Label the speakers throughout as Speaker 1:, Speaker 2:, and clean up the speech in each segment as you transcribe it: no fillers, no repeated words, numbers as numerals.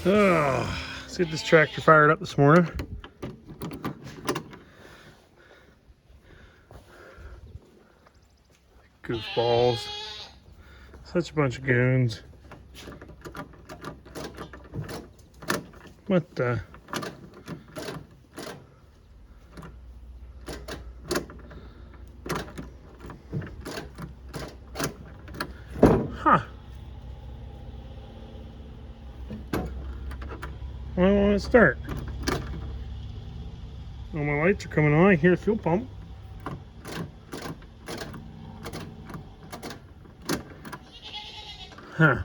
Speaker 1: Let's get this tractor fired up this morning. Goofballs. Such a bunch of goons. What the? Huh. Why won't it start? All my lights are coming on. I hear the fuel pump. Huh.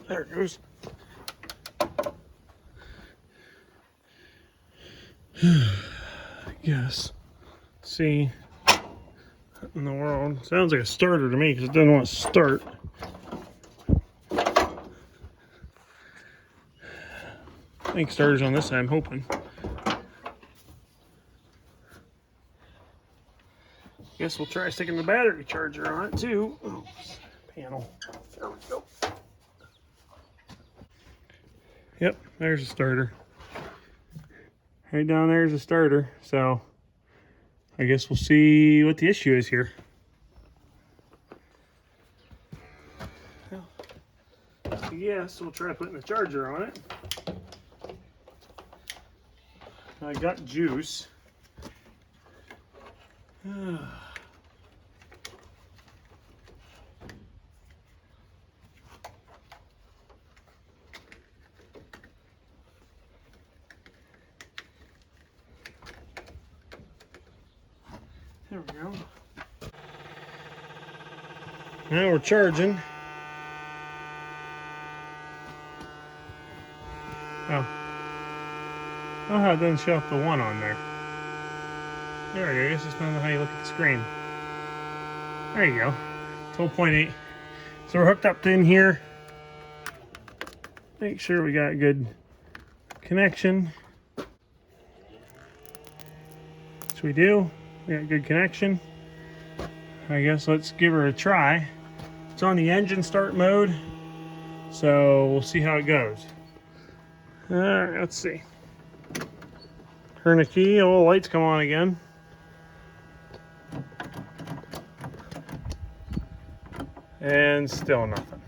Speaker 1: There it goes. Yes. See, what in the world? Sounds like a starter to me because it doesn't want to start. I think starter's on this side, I'm hoping. Guess we'll try sticking the battery charger on it too. Oh, panel. There we go. Yep, there's a starter. Right down there's a starter. So I guess we'll see what the issue is here. Well, yes, we'll try putting the charger on it. I got juice. There we go. Now we're charging. Oh. Oh, how it doesn't show up the 1 on there. There we go. I guess it depends on how you look at the screen. There you go. 12.8. So we're hooked up in here. Make sure we got a good connection. Which we do. We got a good connection. I guess let's give her a try. It's on the engine start mode. So we'll see how it goes. Alright, let's see. Turn the key, all the lights come on again. And still nothing.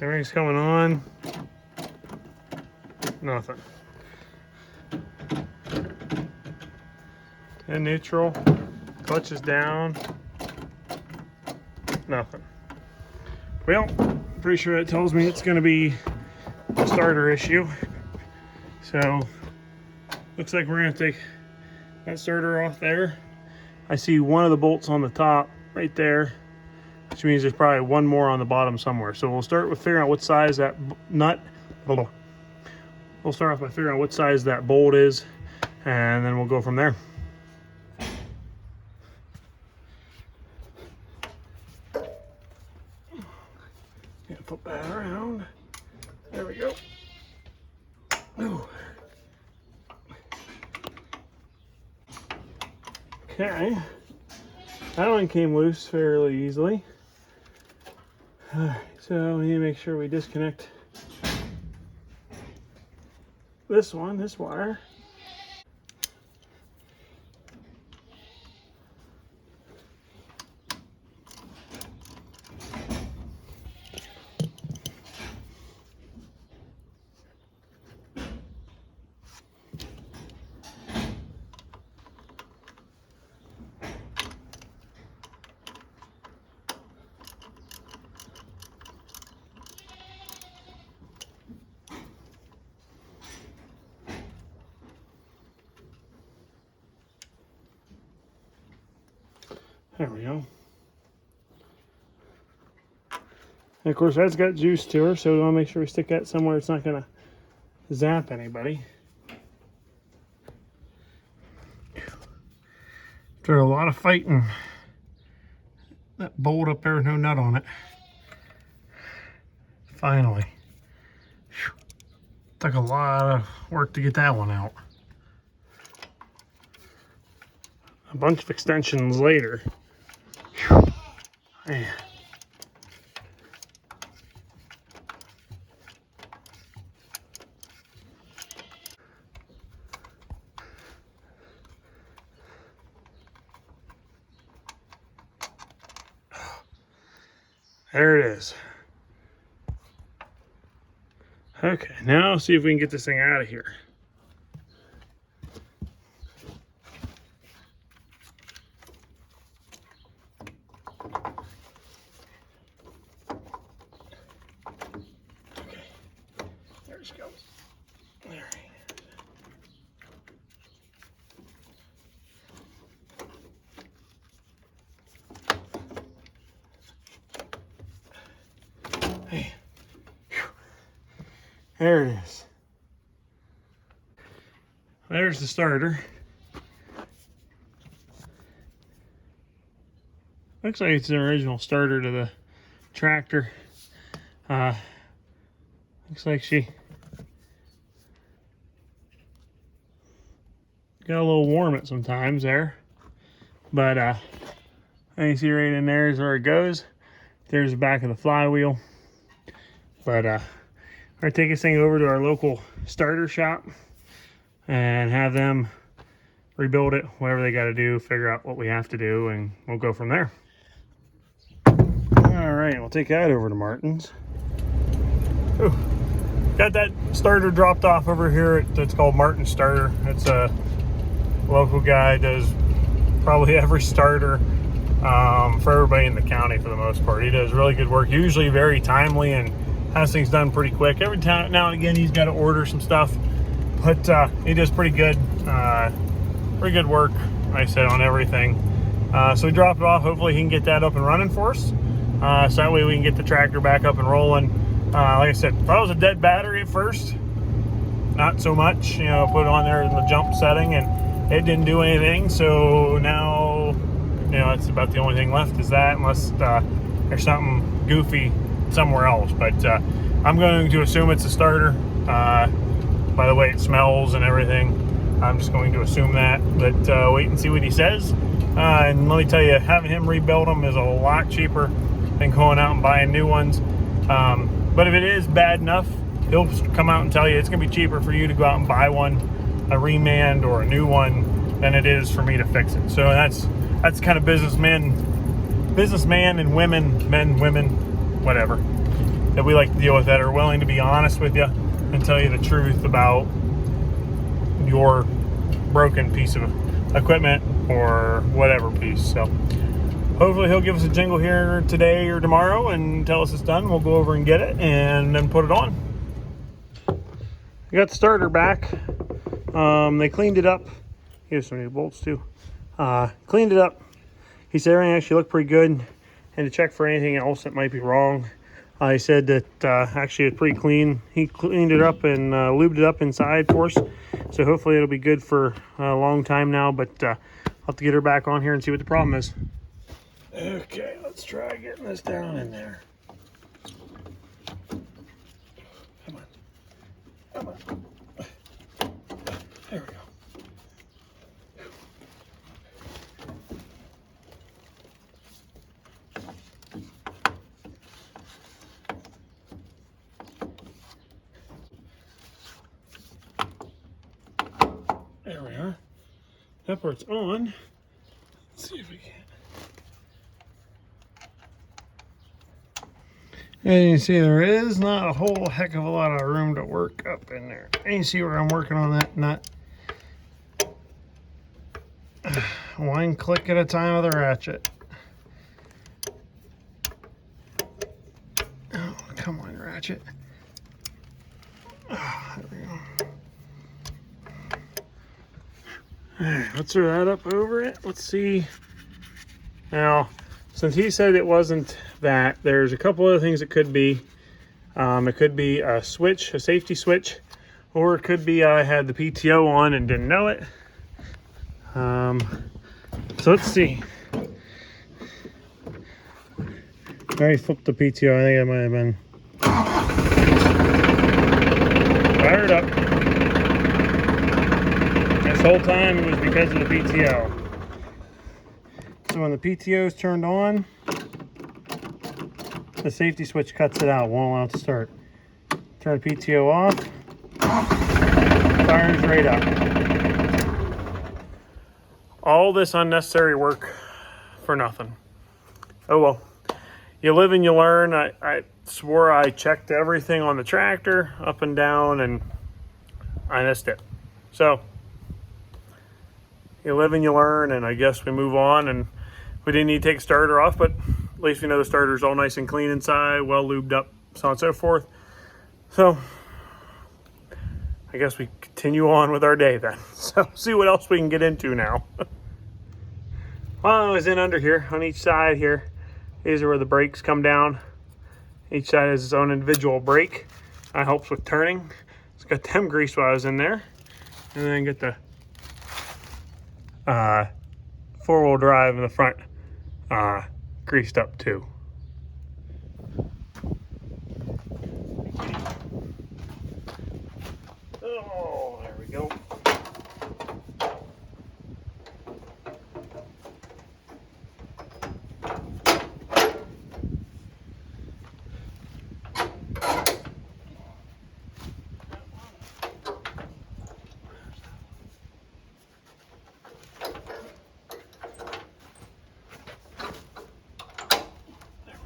Speaker 1: Everything's coming on. Nothing. And neutral. Clutch is down. Nothing. Well, pretty sure that tells me it's going to be a starter issue. So, looks like we're going to take that starter off there. I see one of the bolts on the top right there, which means there's probably one more on the bottom somewhere. So we'll start with figuring out what size that nut. We'll start off by figuring out what size that bolt is, and then we'll go from there. Gonna put that around. There we go. Ooh. Okay, that one came loose fairly easily. So we need to make sure we disconnect this wire. There we go. And of course that's got juice to her, so we want to make sure we stick that somewhere it's not going to zap anybody. After a lot of fighting, that bolt up there with no nut on it. Finally. Took a lot of work to get that one out. A bunch of extensions later, Man. There it is. Okay, now see if we can get this thing out of here. Okay, there she goes. There. Hey. There it is. There's the starter. Looks like it's an original starter to the tractor. Looks like she got a little warm at sometimes there. But you see right in there is where it goes. There's the back of the flywheel. But we're gonna take this thing over to our local starter shop and have them rebuild it, whatever they got to do, figure out what we have to do, and we'll go from there. All right, we'll take that over to Martin's. Ooh, got that starter dropped off over here. It's called Martin's Starter. It's a local guy, does probably every starter for everybody in the county for the most part. He does really good work, usually very timely, and has things done pretty quick. Every time now and again he's got to order some stuff, but he does pretty good work, like I said, on everything. So we drop it off. Hopefully he can get that up and running for us, so that way we can get the tractor back up and rolling. Like I said, if I was a dead battery at first, not so much, you know, put it on there in the jump setting and it didn't do anything. So now, you know, it's about the only thing left is that, unless there's something goofy somewhere else. But I'm going to assume it's a starter by the way it smells and everything. I'm just going to assume that, but wait and see what he says. And let me tell you, having him rebuild them is a lot cheaper than going out and buying new ones. But if it is bad enough, he'll come out and tell you it's going to be cheaper for you to go out and buy one, a remand or a new one, than it is for me to fix it. So that's kind of businessman and women, whatever, that we like to deal with, that are willing to be honest with you and tell you the truth about your broken piece of equipment or whatever piece. So hopefully he'll give us a jingle here today or tomorrow and tell us it's done. We'll go over and get it and then put it on. I got the starter back. They cleaned it up. Here's some new bolts too. Cleaned it up. He said everything actually looked pretty good, and to check for anything else that might be wrong. He said that actually it's pretty clean. He cleaned it up and lubed it up inside for us. So hopefully it'll be good for a long time now, but I'll have to get her back on here and see what the problem is. Okay, let's try getting this down in there. Come on. Come on. There we go. There we are. That part's on. Let's see if we can. And you see there is not a whole heck of a lot of room to work up in there. And you see where I'm working on that nut. One click at a time with a ratchet. Oh, come on, ratchet. Oh, there we go. Alright, let's throw that up over it. Let's see. Now, since he said it wasn't that, there's a couple other things it could be. It could be a switch, a safety switch, or it could be I had the PTO on and didn't know it. So let's see. I already flipped the PTO. I think I might have been fired up. This whole time it was because of the PTO. So when the PTO is turned on, The safety switch cuts it out, won't allow it to start. Turn the PTO off. Fires right up. All this unnecessary work for nothing. Oh well. You live and you learn. I swore I checked everything on the tractor up and down and I missed it. So you live and you learn, and I guess we move on. And we didn't need to take the starter off, but at least we know the starter's all nice and clean inside, well lubed up, so on and so forth. So I guess we continue on with our day then. So see what else we can get into now. Well, I was in under here on each side here. These are where the brakes come down. Each side has its own individual brake. That helps with turning. It's got them greased while I was in there. And then get the four-wheel drive in the front greased up too. Oh, there we go.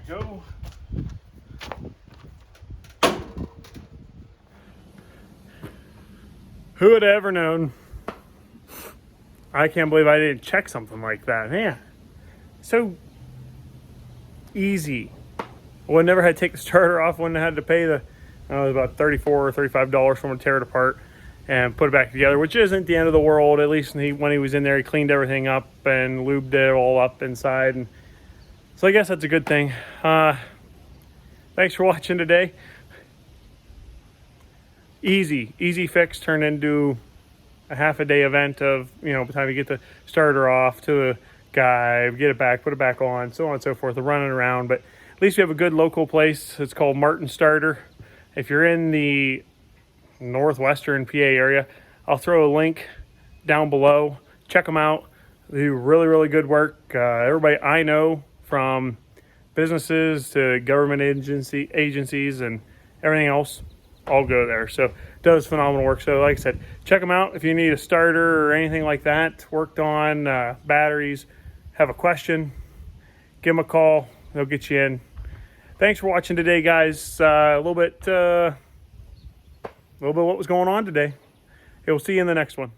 Speaker 1: Go. Who would have ever known? I can't believe I didn't check something like that. Man, so easy. I would never had to take the starter off. Wouldn't have had to pay the about $34 or $35 for him to tear it apart and put it back together, which isn't the end of the world. At least when he was in there, he cleaned everything up and lubed it all up inside. And so I guess that's a good thing. Thanks for watching today. Easy fix turned into a half-a-day event of, by the time you get the starter off to the guy, get it back, put it back on, so on and so forth, running around. But at least we have a good local place. It's called Martin Starter. If you're in the northwestern PA area, I'll throw a link down below. Check them out. They do really good work. Everybody I know, from businesses to government agencies and everything else, all go there. So it does phenomenal work. So like I said, check them out if you need a starter or anything like that worked on, batteries, have a question, give them a call. They'll get you in. Thanks for watching today, guys. A little bit what was going on today. We'll see you in the next one.